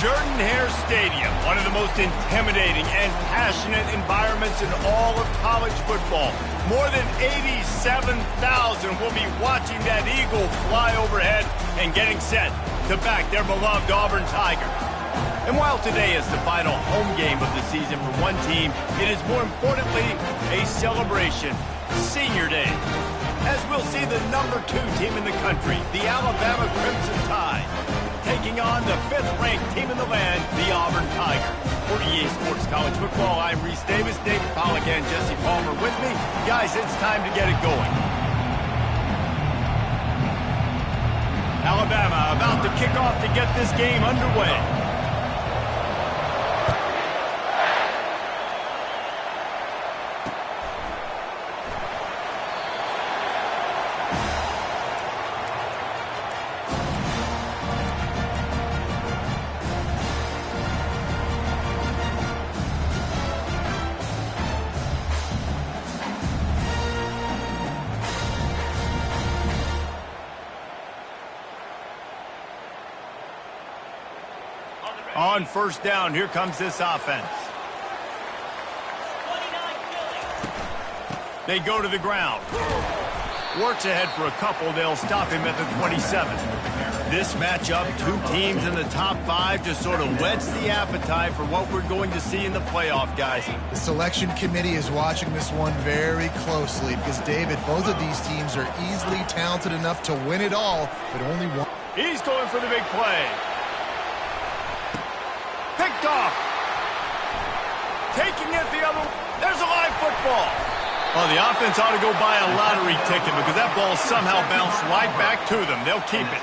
Jordan-Hare Stadium, one of the most intimidating and passionate environments in all of college football. More than 87,000 will be watching that Eagle fly overhead and getting set to back their beloved Auburn Tigers. And while today is the final home game of the season for one team, it is more importantly a celebration, Senior Day, as we'll see the #2 team in the country, the Alabama Crimson Tide, taking on the 5th-ranked team in the land, the Auburn Tigers. For EA Sports College Football, I'm Reese Davis, David Pollack, and Jesse Palmer with me. Guys, it's time to get it going. Alabama about to kick off to get this game underway. On first down, here comes this offense. They go to the ground. Works ahead for a couple. They'll stop him at the 27. This matchup, two teams in the top 5, just sort of whets the appetite for what we're going to see in the playoff, guys. The selection committee is watching this one very closely because, David, both of these teams are easily talented enough to win it all, but only one. He's going for the big play. Picked off. Taking it the other. There's a live football. Well, the offense ought to go buy a lottery ticket because that ball somehow bounced right back to them. They'll keep it.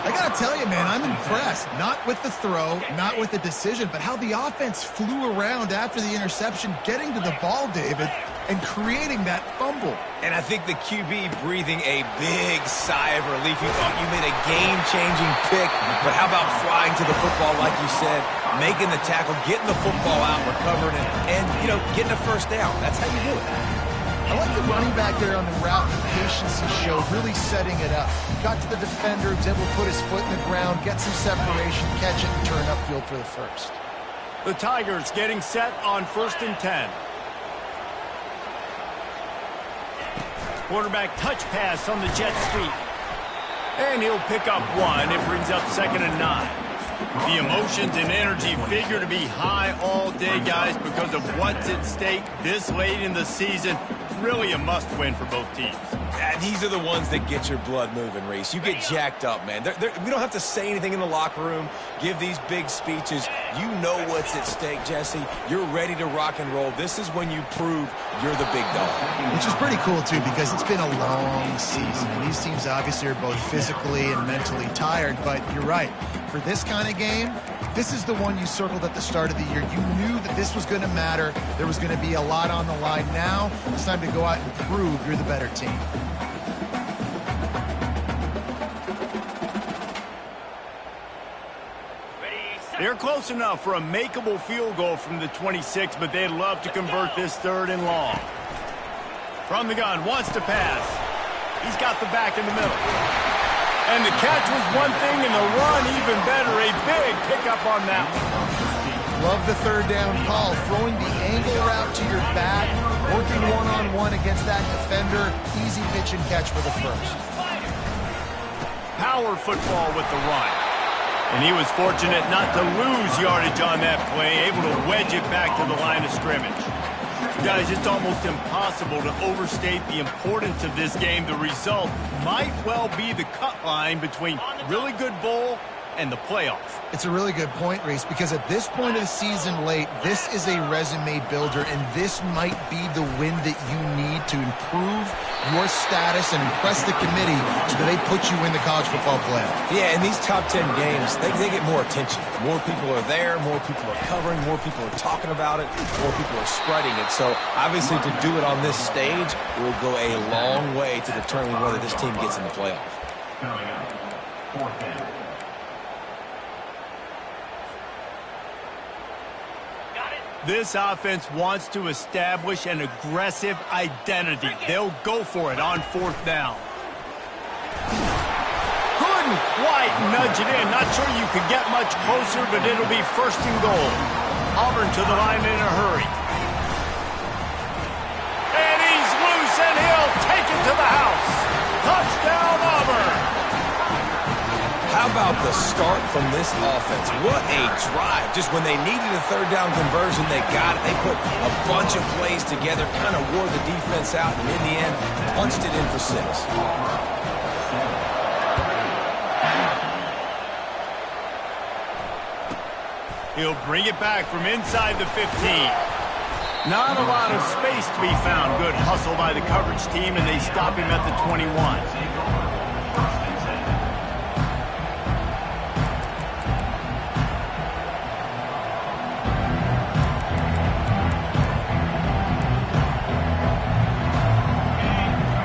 I got to tell you, man, I'm impressed. Not with the throw, not with the decision, but how the offense flew around after the interception, getting to the ball, David, and creating that fumble. And I think the QB breathing a big sigh of relief. You thought you made a game-changing pick, but how about flying to the football, like you said, making the tackle, getting the football out, recovering it, and getting a first down. That's how you do it. I like the running back there on the route, the patience he showed, really setting it up. Got to the defender, was able to put his foot in the ground, get some separation, catch it, and turn upfield for the first. The Tigers getting set on 1st and 10. Quarterback touch pass on the jet sweep. And he'll pick up 1. It brings up 2nd and 9. The emotions and energy figure to be high all day, guys, because of what's at stake this late in the season. Really a must-win for both teams. And these are the ones that get your blood moving, Reese. You get jacked up, man. We don't have to say anything in the locker room, give these big speeches. You know what's at stake, Jesse. You're ready to rock and roll. This is when you prove you're the big dog. Which is pretty cool, too, because it's been a long season. And these teams obviously are both physically and mentally tired, but you're right. For this kind of game, this is the one you circled at the start of the year. You knew that this was going to matter. There was going to be a lot on the line. Now it's time to go out and prove you're the better team. They're close enough for a makeable field goal from the 26, but they'd love to convert this 3rd and long. From the gun, wants to pass. He's got the back in the middle. And the catch was one thing, and the run even better. A big pickup on that one. Love the 3rd down call. Throwing the angle route to your back, working one-on-one against that defender. Easy pitch and catch for the first. Power football with the run. And he was fortunate not to lose yardage on that play, able to wedge it back to the line of scrimmage. Guys, it's almost impossible to overstate the importance of this game. The result might well be the cut line between really good bowl and the playoff. It's a really good point, Reese, because at this point of the season late, this is a resume builder, and this might be the win that you need to improve your status and impress the committee so that they put you in the college football playoff. Yeah, in these top 10 games, they get more attention. More people are there, more people are covering, more people are talking about it, more people are spreading it. So obviously to do it on this stage will go a long way to determine whether this team gets in the playoff. This offense wants to establish an aggressive identity. They'll go for it on 4th down. Didn't quite nudge it in. Not sure you could get much closer, but it'll be first and goal. Auburn to the line in a hurry. And he's loose, and he'll take it to the house. Touchdown, Auburn. How about the start from this offense? What a drive. Just when they needed a third down conversion, they got it. They put a bunch of plays together, kind of wore the defense out, and in the end, punched it in for 6. He'll bring it back from inside the 15. Not a lot of space to be found. Good hustle by the coverage team, and they stop him at the 21.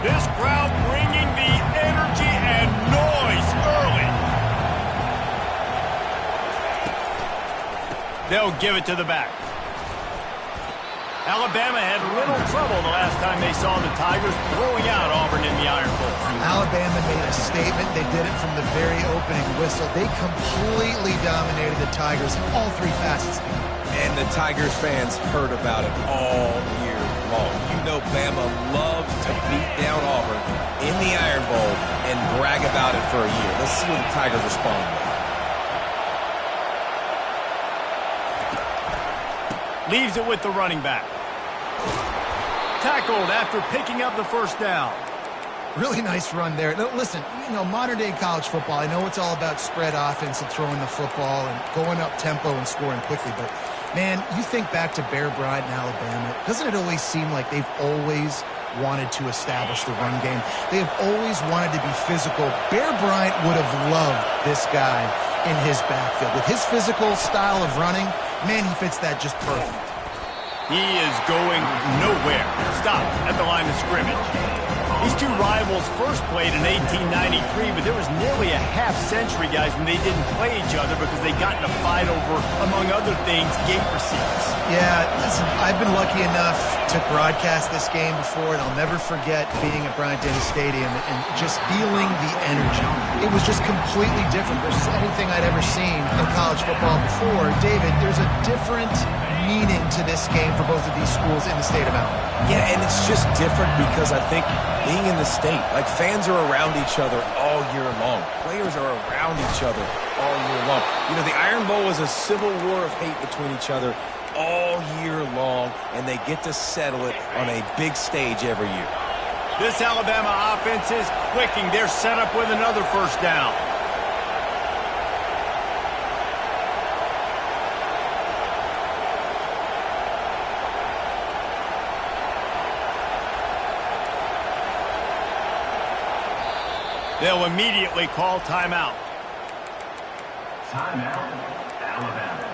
This crowd bringing the energy and noise early. They'll give it to the back. Alabama had little trouble the last time they saw the Tigers throwing out Auburn in the Iron Bowl. Alabama made a statement. They did it from the very opening whistle. They completely dominated the Tigers in all 3 facets. And the Tigers fans heard about it all year long. You know Bama loves to beat down Auburn in the Iron Bowl and brag about it for a year. Let's see what the Tigers respond with. Leaves it with the running back. Tackled after picking up the first down. Really nice run there. Now, listen, you know, modern-day college football, I know it's all about spread offense and throwing the football and going up tempo and scoring quickly, but, man, you think back to Bear Bryant in Alabama, doesn't it always seem like they've always wanted to establish the run game? They have always wanted to be physical. Bear Bryant would have loved this guy in his backfield. With his physical style of running, man, he fits that just perfect. He is going nowhere. Stop at the line of scrimmage. These two rivals first played in 1893, but there was nearly a half-century, guys, when they didn't play each other because they got in a fight over, among other things, gate receipts. Yeah, listen, I've been lucky enough to broadcast this game before, and I'll never forget being at Bryant-Denny Stadium and just feeling the energy. It was just completely different versus anything I'd ever seen in college football before. David, there's a different meaning to this game for both of these schools in the state of Alabama. Yeah, and it's just different because I think being in the state, like fans are around each other all year long. Players are around each other all year long. You know, the Iron Bowl was a civil war of hate between each other all year long, and they get to settle it on a big stage every year. This Alabama offense is clicking. They're set up with another first down. They'll immediately call timeout. Timeout, Alabama.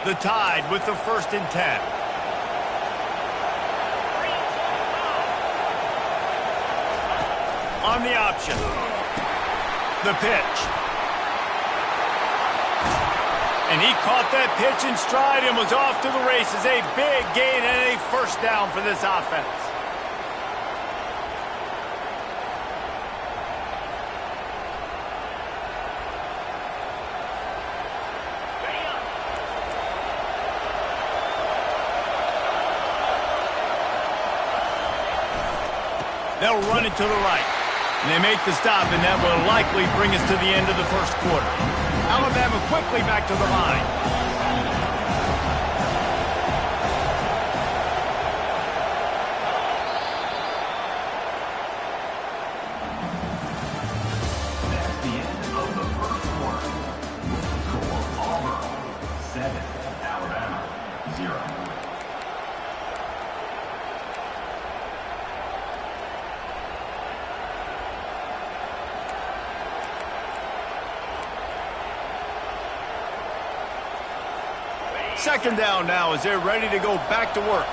The Tide with the 1st and 10. On the option. The pitch. And he caught that pitch in stride and was off to the races. A big gain and a first down for this offense. They'll run it to the right. And they make the stop, and that will likely bring us to the end of the first quarter. Alabama quickly back to the line. That's the end of the first quarter. Score Auburn 7, Alabama 0. Second down now as they're ready to go back to work.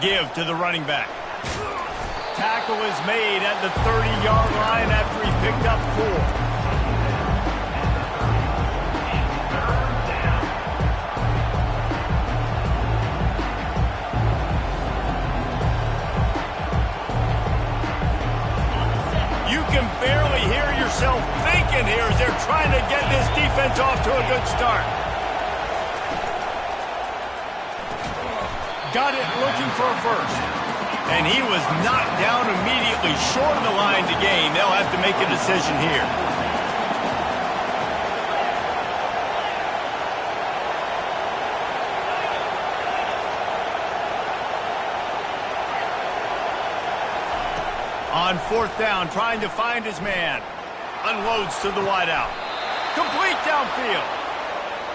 Give to the running back. tackle is made at the 30-yard line after he picked up 4. You can barely hear yourself thinking here as they're trying to get this defense off to a good start. Got it looking for a first. And he was knocked down immediately short of the line to gain. They'll have to make a decision here. On 4th down, trying to find his man. Unloads to the wideout. Complete downfield.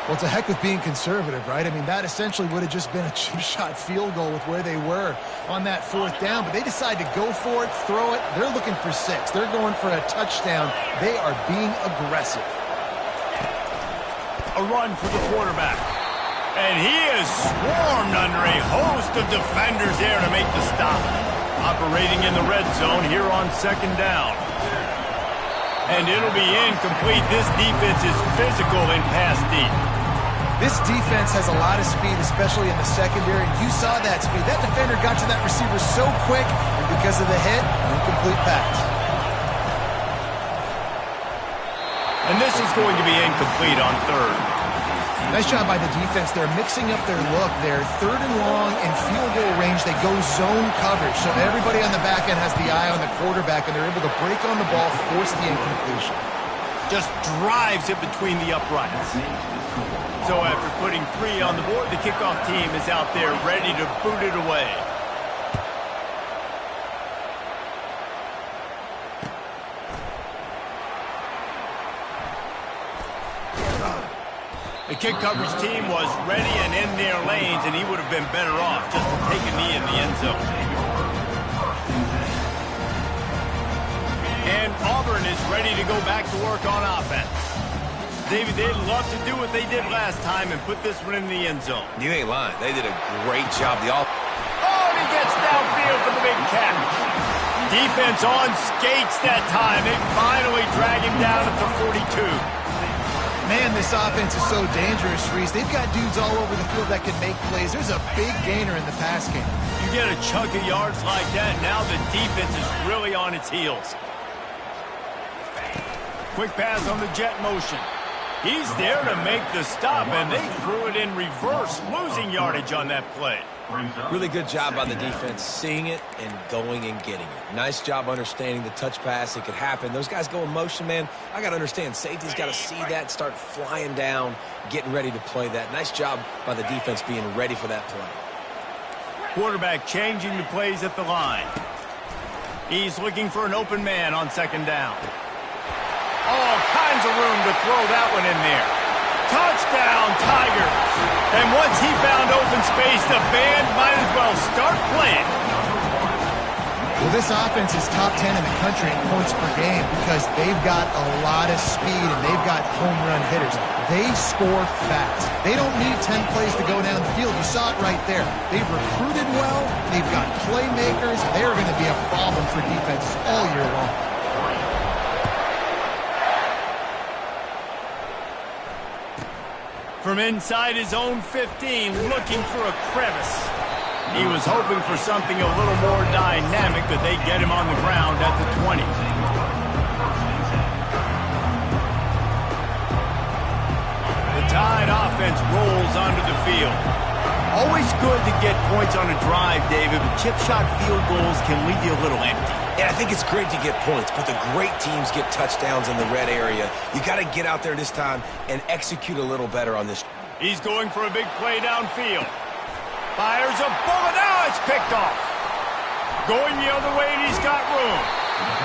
Well, it's a heck of being conservative, right? I mean, that essentially would have just been a chip-shot field goal with where they were on that 4th down. But they decide to go for it, throw it. They're looking for 6. They're going for a touchdown. They are being aggressive. A run for the quarterback. And he is swarmed under a host of defenders there to make the stop. Operating in the red zone here on 2nd down. And it'll be incomplete. This defense is physical in pass deep. This defense has a lot of speed, especially in the secondary. You saw that speed. That defender got to that receiver so quick, and because of the hit, incomplete pass. And this is going to be incomplete on 3rd. Nice job by the defense. They're mixing up their look. They're 3rd and long in field goal range. They go zone coverage. So everybody on the back end has the eye on the quarterback, and they're able to break on the ball, force the incompletion. Just drives it between the uprights. So after putting 3 on the board, the kickoff team is out there ready to boot it away. The kick coverage team was ready and in their lanes, and he would have been better off just to take a knee in the end zone. And Auburn is ready to go back to work on offense. David, they'd love to do what they did last time and put this one in the end zone. You ain't lying. They did a great job. Oh, and he gets downfield for the big catch. Defense on skates that time. They finally drag him down at the 42. Man, this offense is so dangerous, Reese. They've got dudes all over the field that can make plays. There's a big gainer in the pass game. You get a chunk of yards like that, now the defense is really on its heels. Quick pass on the jet motion. He's there to make the stop, and they threw it in reverse, losing yardage on that play. Really good job by the defense, seeing it and going and getting it. Nice job understanding the touch pass. It could happen. Those guys go in motion, man. I got to understand, safety's got to see that, start flying down, getting ready to play that. Nice job by the defense being ready for that play. Quarterback changing the plays at the line. He's looking for an open man on 2nd down. All kinds of room to throw that one in there. Touchdown, Tigers. And once he found open space, the band might as well start playing. Well, this offense is top 10 in the country in points per game because they've got a lot of speed and they've got home run hitters. They score fast. They don't need 10 plays to go down the field. You saw it right there. They've recruited well. They've got playmakers. They are going to be a problem for defenses all year long. From inside his own 15, looking for a crevice. He was hoping for something a little more dynamic, but they get him on the ground at the 20. The Tide offense rolls onto the field. Always good to get points on a drive, David, but chip shot field goals can leave you a little empty. Yeah, I think it's great to get points, but the great teams get touchdowns in the red area. You got to get out there this time and execute a little better on this. He's going for a big play downfield. Fires a bullet. Now it's picked off. Going the other way, and he's got room.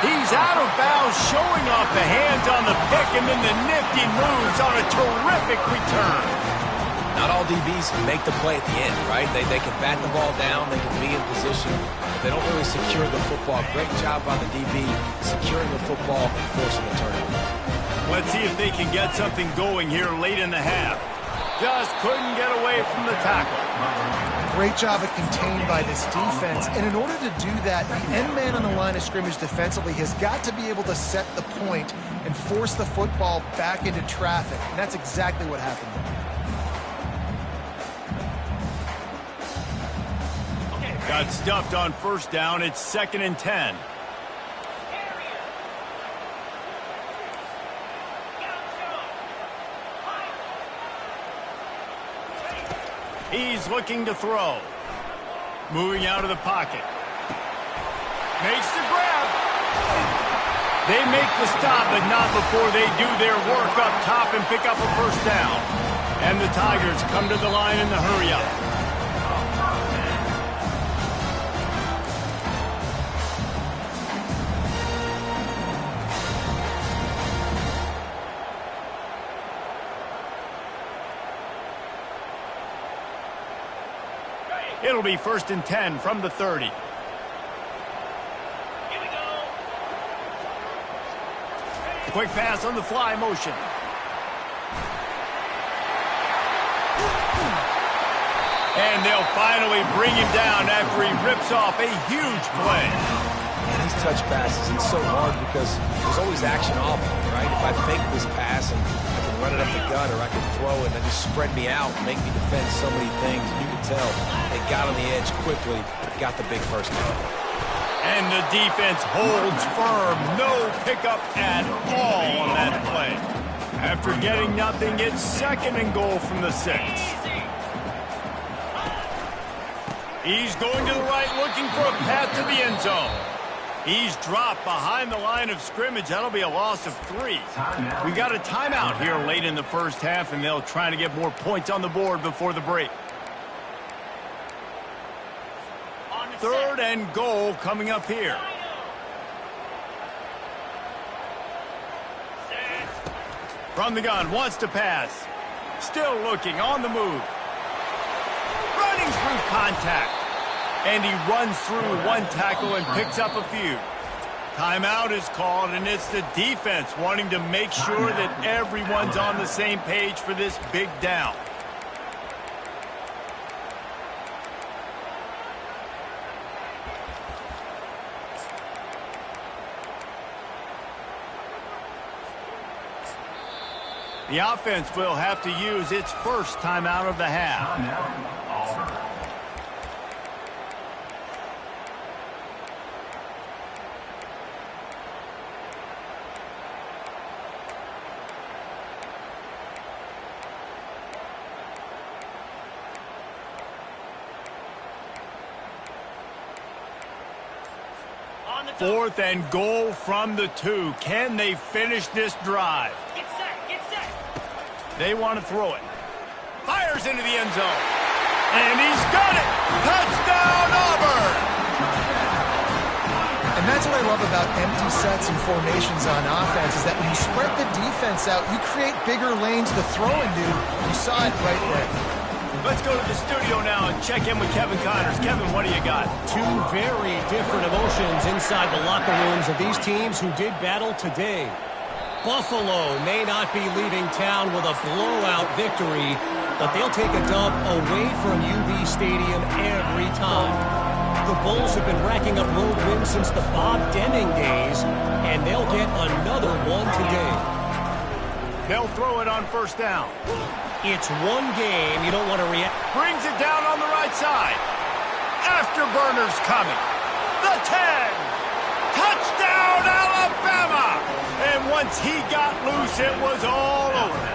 He's out of bounds, showing off the hands on the pick, and then the nifty moves on a terrific return. Not all DBs make the play at the end, right? They can bat the ball down, they can be in position, but they don't really secure the football. Great job by the DB securing the football and forcing the turnover. Let's see if they can get something going here late in the half. Just couldn't get away from the tackle. Great job of contained by this defense. And in order to do that, the end man on the line of scrimmage defensively has got to be able to set the point and force the football back into traffic. And that's exactly what happened there. Got stuffed on first down. It's 2nd and 10. He's looking to throw. Moving out of the pocket. Makes the grab. They make the stop, but not before they do their work up top and pick up a first down. And the Tigers come to the line in the hurry-up. It'll be 1st and 10 from the 30. Quick pass on the fly motion. And they'll finally bring him down after he rips off a huge play. And these touch passes, it's so hard because there's always action off of them, right? If I fake this pass and I can run it up the gut or I can throw it and just spread me out and make me defend so many things, and you can tell they got on the edge quickly, got the big first down. And the defense holds firm. No pickup at all on that play. After getting nothing, it's 2nd and goal from the 6. He's going to the right, looking for a path to the end zone. He's dropped behind the line of scrimmage. That'll be a loss of 3. We got a timeout here late in the first half, and they'll try to get more points on the board before the break. 3rd and goal coming up here. From the gun, wants to pass. Still looking, on the move. Running through contact. And he runs through one tackle and picks up a few. Timeout is called, and it's the defense wanting to make sure that everyone's on the same page for this big down. The offense will have to use its first timeout of the half. Fourth and goal from the 2. Can they finish this drive? Get set, get set. They want to throw it. Fires into the end zone. And he's got it. Touchdown, Auburn. And that's what I love about empty sets and formations on offense is that when you spread the defense out, you create bigger lanes to throw into. You saw it right there. Let's go to the studio now and check in with Kevin Connors. Kevin, what do you got? Two very different emotions inside the locker rooms of these teams who did battle today. Buffalo may not be leaving town with a blowout victory, but they'll take a dub away from UB Stadium every time. The Bulls have been racking up road wins since the Bob Deming days, and they'll get another one today. They'll throw it on first down. It's one game you don't want to react. Brings it down on the right side. Afterburner's coming. The 10. Touchdown, Alabama. And once he got loose, it was all over.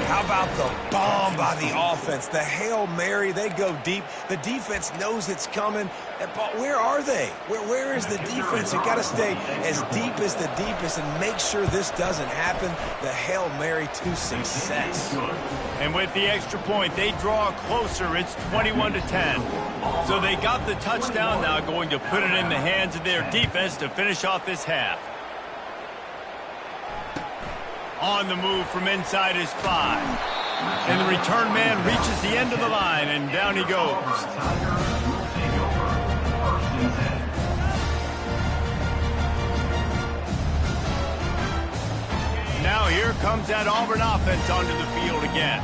How about the bomb by the offense? The Hail Mary, they go deep. The defense knows it's coming. But where are they? Where is the defense? You got to stay as deep as the deepest and make sure this doesn't happen. The Hail Mary to success. And with the extra point, they draw closer. It's 21-10. So they got the touchdown now, going to put it in the hands of their defense to finish off this half. On the move from inside his 5. And the return man reaches the end of the line, and down he goes. Now here comes that Auburn offense onto the field again.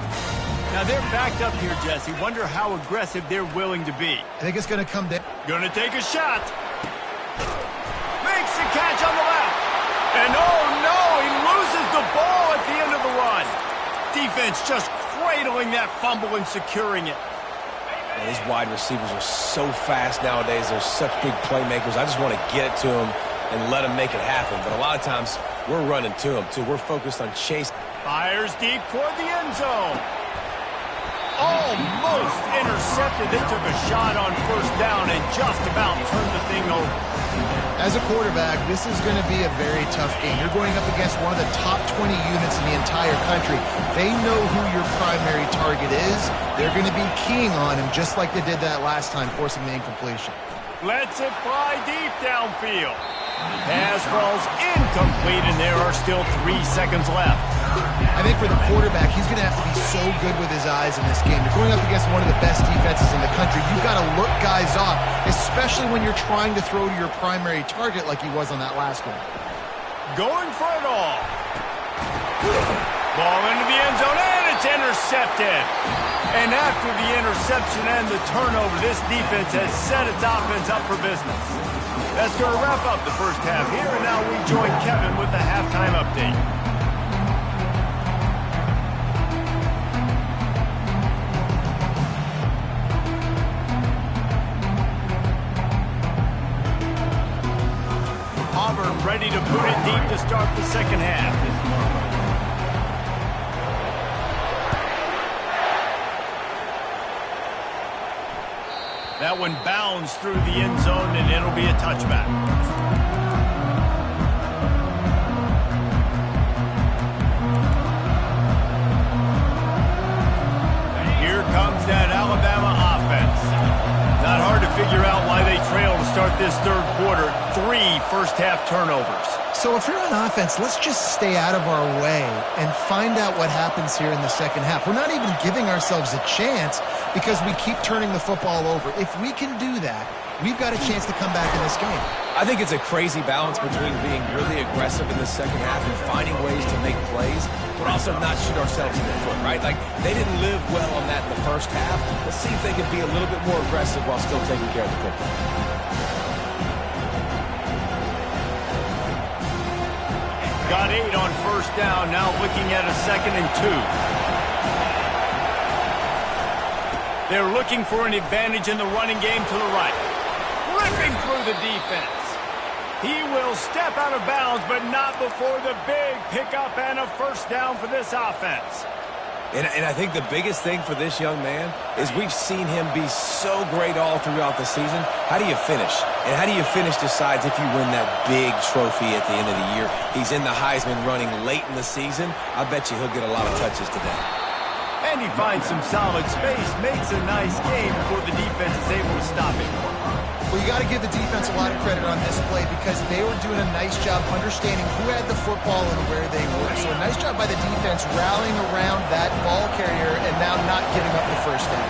Now they're backed up here, Jesse. Wonder how aggressive they're willing to be. I think it's going to come down. Going to take a shot. Makes the catch on the left. And oh no, he loses the ball at the end of the run. Defense just cradling that fumble and securing it. These wide receivers are so fast nowadays. They're such big playmakers. I just want to get it to them and let them make it happen. But a lot of times, we're running to them, too. We're focused on chasing. Fires deep toward the end zone. Almost intercepted. They took a shot on first down and just about turned the thing over. As a quarterback, this is going to be a very tough game. You're going up against one of the top 20 units in the entire country. They know who your primary target is. They're going to be keying on him just like they did that last time, forcing the incompletion. Lets it fly deep downfield. Pass falls incomplete, and there are still 3 seconds left. I think for the quarterback, he's going to have to be so good with his eyes in this game. You're going up against one of the best defenses in the country. You've got to look guys off, especially when you're trying to throw to your primary target like he was on that last one. Going for it all. Ball into the end zone, and it's intercepted. And after the interception and the turnover, this defense has set its offense up for business. That's going to wrap up the first half here, and now we join Kevin with the halftime update. Auburn ready to boot it deep to start the second half. That one bounds through the end zone, and it'll be a touchback. Here comes that Alabama offense. Not hard to figure out why they trail to start this third quarter. 3 first-half turnovers. So if you're on offense, let's just stay out of our way and find out what happens here in the second half. We're not even giving ourselves a chance because we keep turning the football over. If we can do that, we've got a chance to come back in this game. I think it's a crazy balance between being really aggressive in the second half and finding ways to make plays, but also not shoot ourselves in the foot, right? Like, they didn't live well on that in the first half. Let's see if they can be a little bit more aggressive while still taking care of the football. Got 8 on first down, now looking at a 2nd and 2. They're looking for an advantage in the running game to the right. Ripping through the defense. He will step out of bounds, but not before the big pickup and a first down for this offense. And I think the biggest thing for this young man is we've seen him be so great all throughout the season. How do you finish? And how do you finish decides if you win that big trophy at the end of the year. He's in the Heisman running late in the season. I bet you he'll get a lot of touches today. And he finds some solid space, makes a nice game before the defense is able to stop him. Well, you got to give the defense a lot of credit on this play because they were doing a nice job understanding who had the football and where they were. So a nice job by the defense rallying around that ball carrier and now not giving up the first down.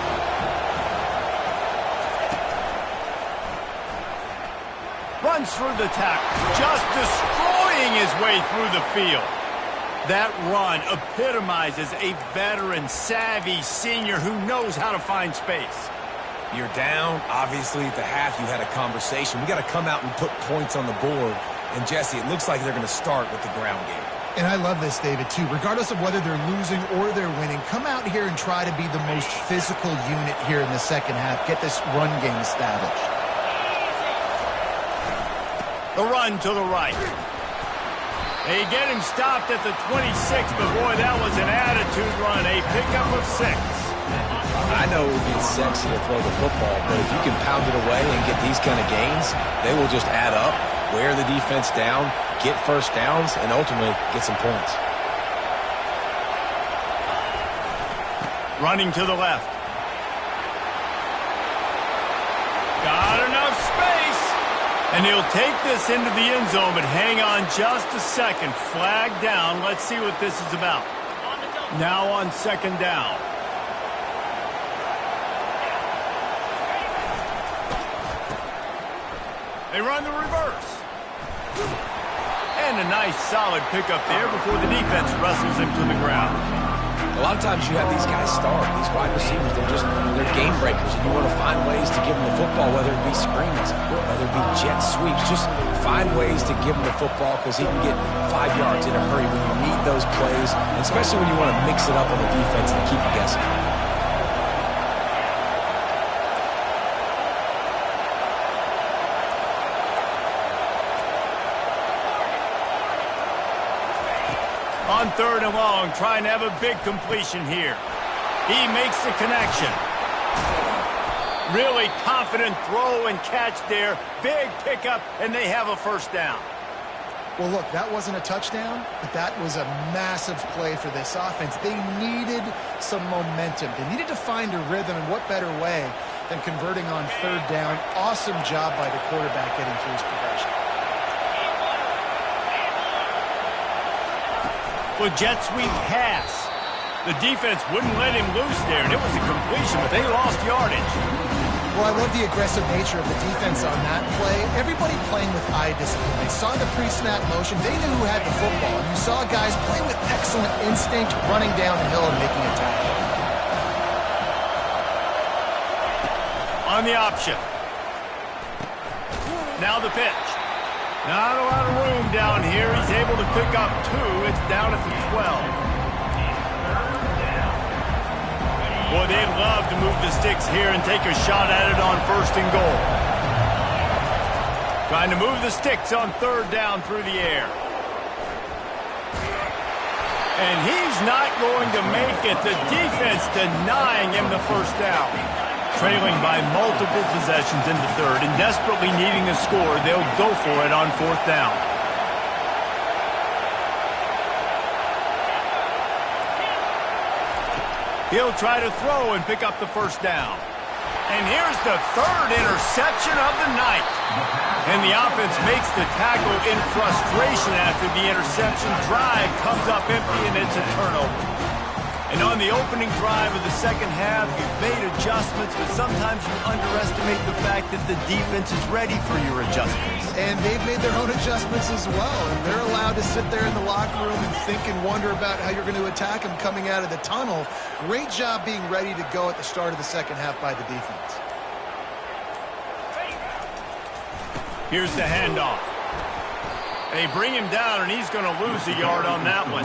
Runs through the tackle, just destroying his way through the field. That run epitomizes a veteran, savvy senior who knows how to find space. You're down. Obviously, at the half, you had a conversation. We got to come out and put points on the board. And, Jesse, it looks like they're going to start with the ground game. And I love this, David, too. Regardless of whether they're losing or they're winning, come out here and try to be the most physical unit here in the second half. Get this run game established. The run to the right. They get him stopped at the 26, but, boy, that was an attitude run. A pickup of 6. I know it would be sexy to throw the football, but if you can pound it away and get these kind of gains, they will just add up, wear the defense down, get first downs, and ultimately get some points. Running to the left. Got enough space. And he'll take this into the end zone, but hang on just a second. Flag down. Let's see what this is about. Now on 2nd down. They run the reverse. And a nice, solid pickup there before the defense wrestles him to the ground. A lot of times you have these guys start, these wide receivers, they're game breakers, and you want to find ways to give them the football, whether it be screens, whether it be jet sweeps. Just find ways to give him the football because he can get 5 yards in a hurry when you need those plays, especially when you want to mix it up on the defense and keep you guessing. On 3rd and long, trying to have a big completion here. He makes the connection. Really confident throw and catch there. Big pickup, and they have a first down. Well, look, that wasn't a touchdown, but that was a massive play for this offense. They needed some momentum. They needed to find a rhythm, and what better way than converting on 3rd down. Awesome job by the quarterback getting through his progression. With jet sweep pass. The defense wouldn't let him loose there, and it was a completion, but they lost yardage. Well, I love the aggressive nature of the defense on that play. Everybody playing with eye discipline. They saw the pre-snap motion. They knew who had the football. And you saw guys play with excellent instinct, running down the hill and making a tackle. On the option. Now the pitch. Not a lot of room down here. He's able to pick up 2. It's down at the 12. Boy, they'd love to move the sticks here and take a shot at it on 1st and goal. Trying to move the sticks on 3rd down through the air. And he's not going to make it. The defense denying him the first down. Trailing by multiple possessions into 3rd and desperately needing a score, they'll go for it on 4th down. He'll try to throw and pick up the first down. And here's the 3rd interception of the night. And the offense makes the tackle in frustration after the interception. Drive comes up empty, and it's a turnover. And on the opening drive of the second half, you've made adjustments, but sometimes you underestimate the fact that the defense is ready for your adjustments. And they've made their own adjustments as well. And they're allowed to sit there in the locker room and think and wonder about how you're going to attack them coming out of the tunnel. Great job being ready to go at the start of the second half by the defense. Here's the handoff. They bring him down, and he's going to lose a yard on that one.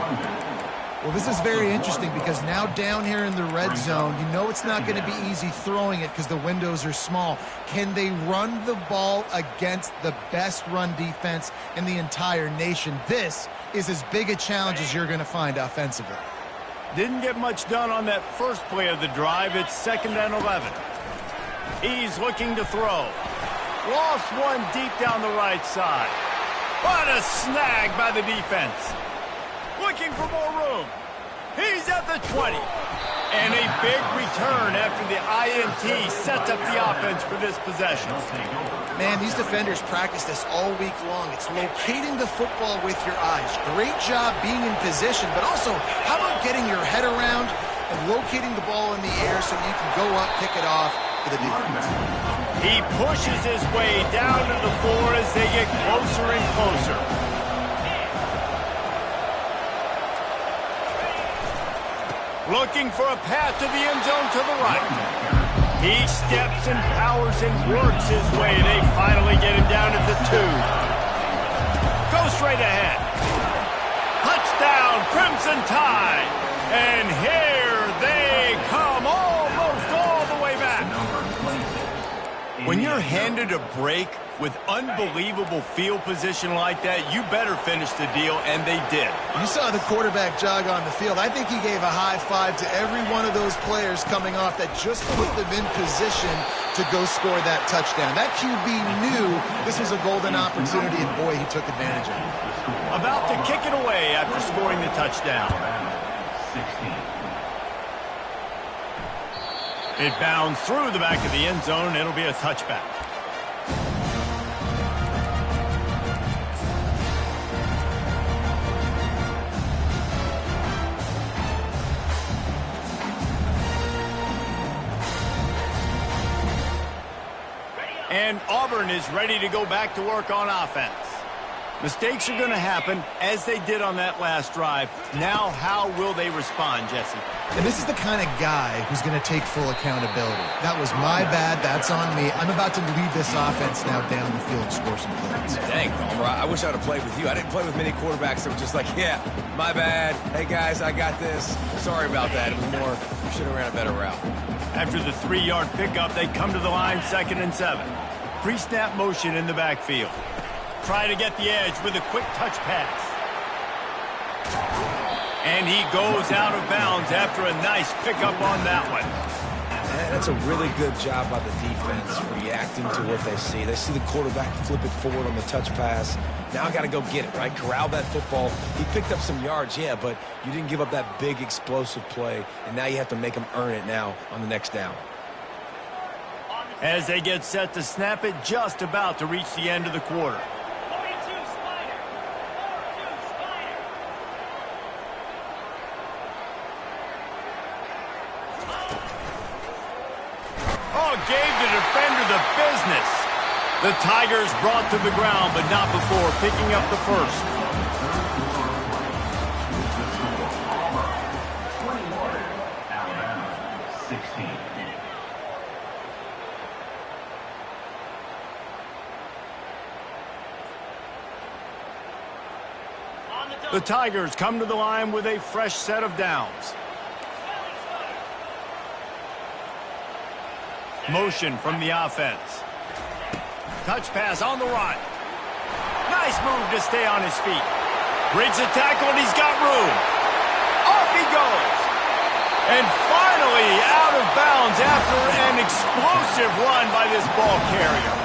Well, this is very interesting because now down here in the red zone, you know it's not going to be easy throwing it because the windows are small. Can they run the ball against the best run defense in the entire nation? This is as big a challenge as you're going to find offensively. Didn't get much done on that first play of the drive. It's 2nd and 11. He's looking to throw. Lost one deep down the right side. What a snag by the defense. Looking for more room. He's at the 20. And a big return after the INT sets up the offense for this possession. Man, these defenders practice this all week long. It's locating the football with your eyes. Great job being in position, but also how about getting your head around and locating the ball in the air so you can go up, pick it off for the defense. He pushes his way down to the floor as they get closer and closer. Looking for a path to the end zone to the right. He steps and powers and works his way. They finally get him down at the 2. Go straight ahead. Touchdown, Crimson Tide. And here they come almost all the way back. When you're handed a break with unbelievable field position like that, you better finish the deal, and they did. You saw the quarterback jog on the field. I think he gave a high five to every one of those players coming off that just put them in position to go score that touchdown. That QB knew this was a golden opportunity, and boy, he took advantage of it. About to kick it away after scoring the touchdown. 16. It bounds through the back of the end zone. It'll be a touchback. And Auburn is ready to go back to work on offense. Mistakes are going to happen, as they did on that last drive. Now, how will they respond, Jesse? And this is the kind of guy who's going to take full accountability. That was my bad. That's on me. I'm about to lead this offense now down the field and score some points. Dang, Palmer, I wish I would have played with you. I didn't play with many quarterbacks that were just like, yeah, my bad. Hey, guys, I got this. Sorry about that. It was more, we should have ran a better route. After the 3-yard pickup, they come to the line 2nd and 7. Pre-snap motion in the backfield. Try to get the edge with a quick touch pass. And he goes out of bounds after a nice pickup on that one. And that's a really good job by the defense, reacting to what they see. They see the quarterback flip it forward on the touch pass. Now I got to go get it, right? Corral that football. He picked up some yards, yeah, but you didn't give up that big explosive play, and now you have to make him earn it now on the next down. As they get set to snap it, just about to reach the end of the quarter. Gave the defender the business. The Tigers brought to the ground, but not before picking up the first. 21, Alabama 16. The Tigers come to the line with a fresh set of downs. Motion from the offense. Touch pass on the run. Nice move to stay on his feet. Breaks a tackle and he's got room. Off he goes. And finally out of bounds after an explosive run by this ball carrier.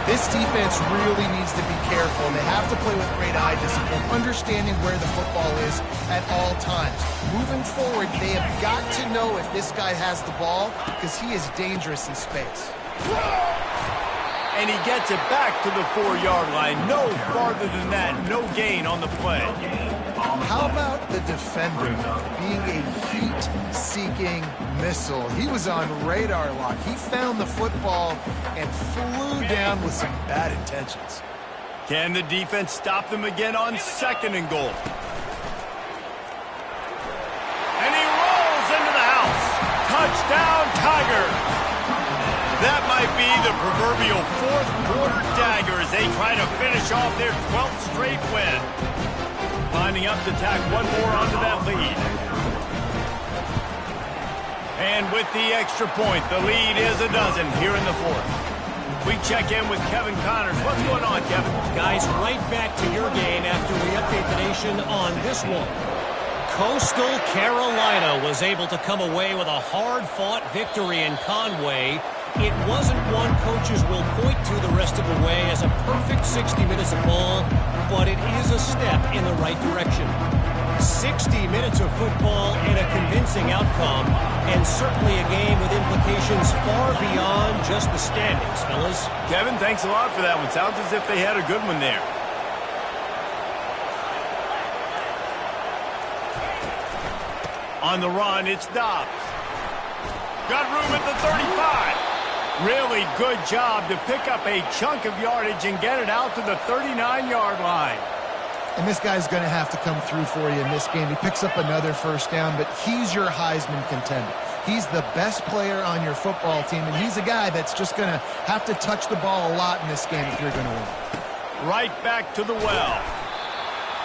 This defense really needs to be careful. They have to play with great eye discipline, understanding where the football is at all times. Moving forward, they have got to know if this guy has the ball because he is dangerous in space. And he gets it back to the 4-yard line. No farther than that. No gain on the play. How about the defender being a heat-seeking missile? He was on radar lock. He found the football and flew down with some bad intentions. Can the defense stop them again on 2nd and goal? And he rolls into the house. Touchdown, Tigers. That might be the proverbial 4th quarter dagger as they try to finish off their 12th straight win. Lining up to tack one more onto that lead. And with the extra point, the lead is a dozen here in the 4th. We check in with Kevin Connors. What's going on, Kevin? Guys, right back to your game after we update the nation on this one. Coastal Carolina was able to come away with a hard-fought victory in Conway. It wasn't one coaches will point to the rest of the way as a perfect 60 minutes of ball, but it is a step in the right direction. 60 minutes of football and a convincing outcome, and certainly a game with implications far beyond just the standings, fellas. Kevin, thanks a lot for that one. Sounds as if they had a good one there. On the run, it's Dobbs. Got room at the 35. Really good job to pick up a chunk of yardage and get it out to the 39-yard line. And this guy's going to have to come through for you in this game. He picks up another first down, but he's your Heisman contender. He's the best player on your football team, and he's a guy that's just going to have to touch the ball a lot in this game if you're going to win. Right back to the well.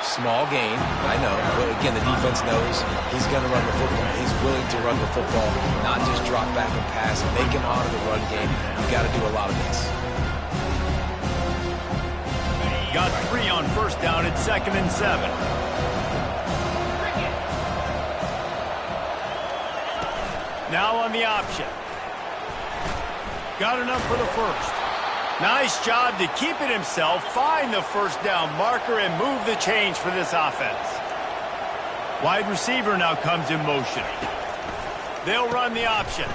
Small gain, I know, but again, the defense knows he's going to run the football. He's willing to run the football, not just drop back and pass, make him honor the run game. You've got to do a lot of this. Got 3 on first down at 2nd and 7. Now on the option. Got enough for the first. Nice job to keep it himself, find the first down marker, and move the change for this offense. Wide receiver now comes in motion. They'll run the option.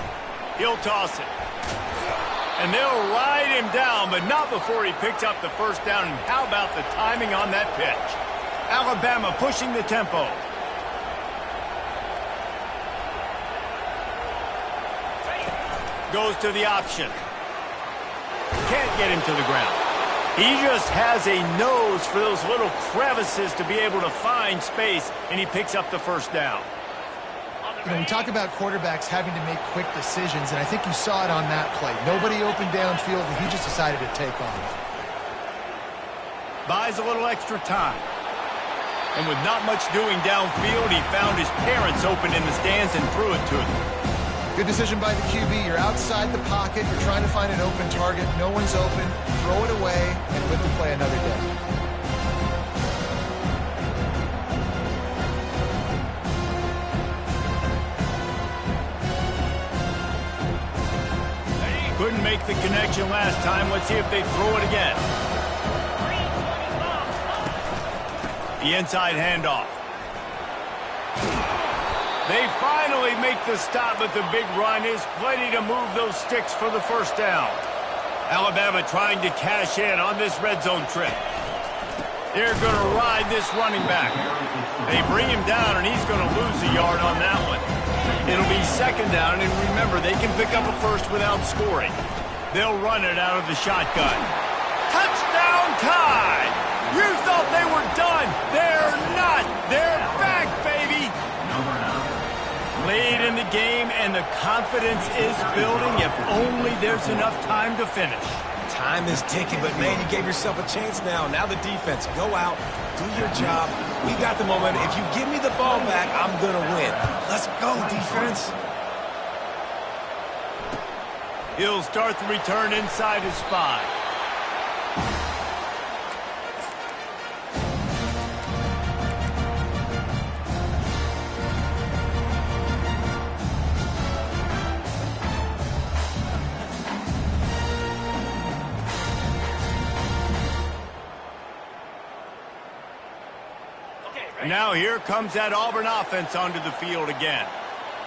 He'll toss it. And they'll ride him down, but not before he picks up the first down. And how about the timing on that pitch? Alabama pushing the tempo. Goes to the option. Can't get him to the ground. He just has a nose for those little crevices to be able to find space, and he picks up the first down. You know, we talk about quarterbacks having to make quick decisions, and I think you saw it on that play. Nobody opened downfield, and he just decided to take off. Buys a little extra time. And with not much doing downfield, he found his parents open in the stands and threw it to them. Good decision by the QB. You're outside the pocket. You're trying to find an open target. No one's open. Throw it away and live to play another day. Couldn't make the connection last time. Let's see if they throw it again. The inside handoff. They finally make the stop, but the big run is plenty to move those sticks for the first down. Alabama trying to cash in on this red zone trip. They're going to ride this running back. They bring him down, and he's going to lose a yard on that one. It'll be second down, and remember, they can pick up a first without scoring. They'll run it out of the shotgun. Touchdown Tide! You thought they were done. They're not. They're back, baby. Late in the game, and the confidence is building if only there's enough time to finish. Time is ticking, but, man, you gave yourself a chance now. Now the defense, go out, do your job. We got the momentum. If you give me the ball back, I'm going to win. Let's go, defense. He'll start the return inside his 5. Now here comes that Auburn offense onto the field again.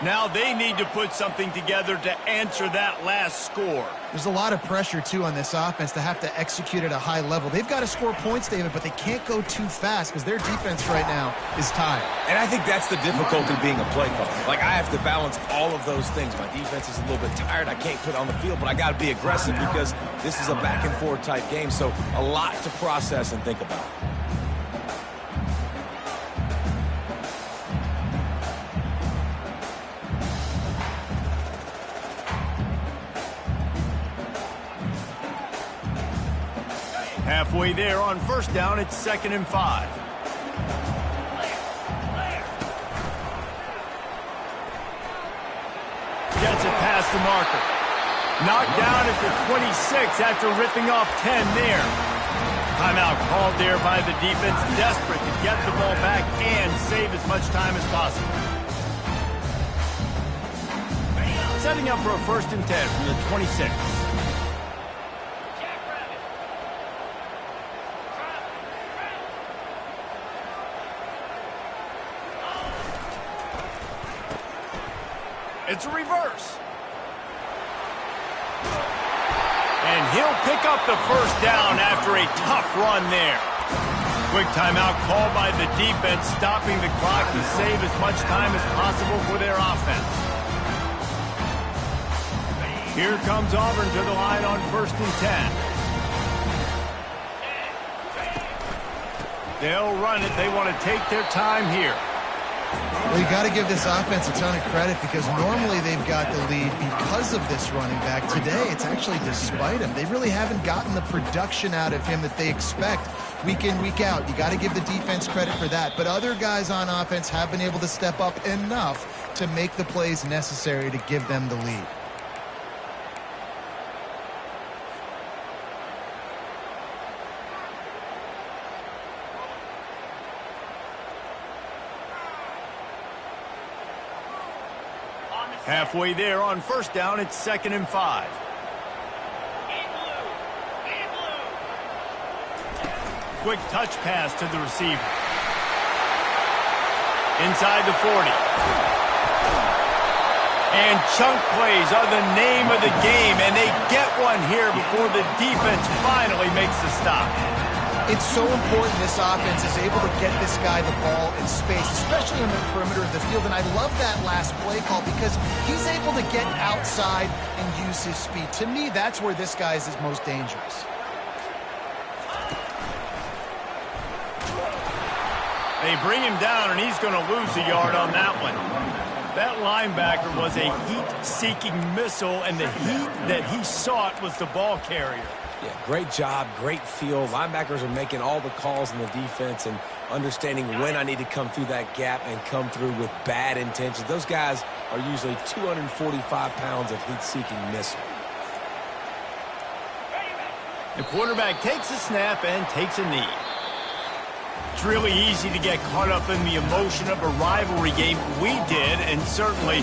Now they need to put something together to answer that last score. There's a lot of pressure, too, on this offense to have to execute at a high level. They've got to score points, David, but they can't go too fast because their defense right now is tired. And I think that's the difficulty being a play caller. Like, I have to balance all of those things. My defense is a little bit tired. I can't put on the field, but I got to be aggressive because this is a back-and-forth type game, so a lot to process and think about. Halfway there on first down, it's 2nd and 5. Gets it past the marker. Knocked down at the 26 after ripping off 10 there. Timeout called there by the defense, desperate to get the ball back and save as much time as possible. Setting up for a 1st and 10 from the 26. It's a reverse. And he'll pick up the first down after a tough run there. Quick timeout called by the defense, stopping the clock to save as much time as possible for their offense. Here comes Auburn to the line on 1st and 10. They'll run it. They want to take their time here. Well, you got to give this offense a ton of credit because normally they've got the lead because of this running back. Today, it's actually despite him. They really haven't gotten the production out of him that they expect week in, week out. You got to give the defense credit for that. But other guys on offense have been able to step up enough to make the plays necessary to give them the lead. Halfway there on first down, it's 2nd and 5. Quick touch pass to the receiver. Inside the 40. And chunk plays are the name of the game, and they get one here before the defense finally makes the stop. It's so important this offense is able to get this guy the ball in space, especially on the perimeter of the field. And I love that last play call because he's able to get outside and use his speed. To me, that's where this guy is most dangerous. They bring him down, and he's going to lose a yard on that one. That linebacker was a heat-seeking missile, and the heat that he sought was the ball carrier. Yeah, great job, great feel. Linebackers are making all the calls in the defense and understanding when I need to come through that gap and come through with bad intentions. Those guys are usually 245 pounds of heat-seeking missile. The quarterback takes a snap and takes a knee. It's really easy to get caught up in the emotion of a rivalry game. We did, and certainly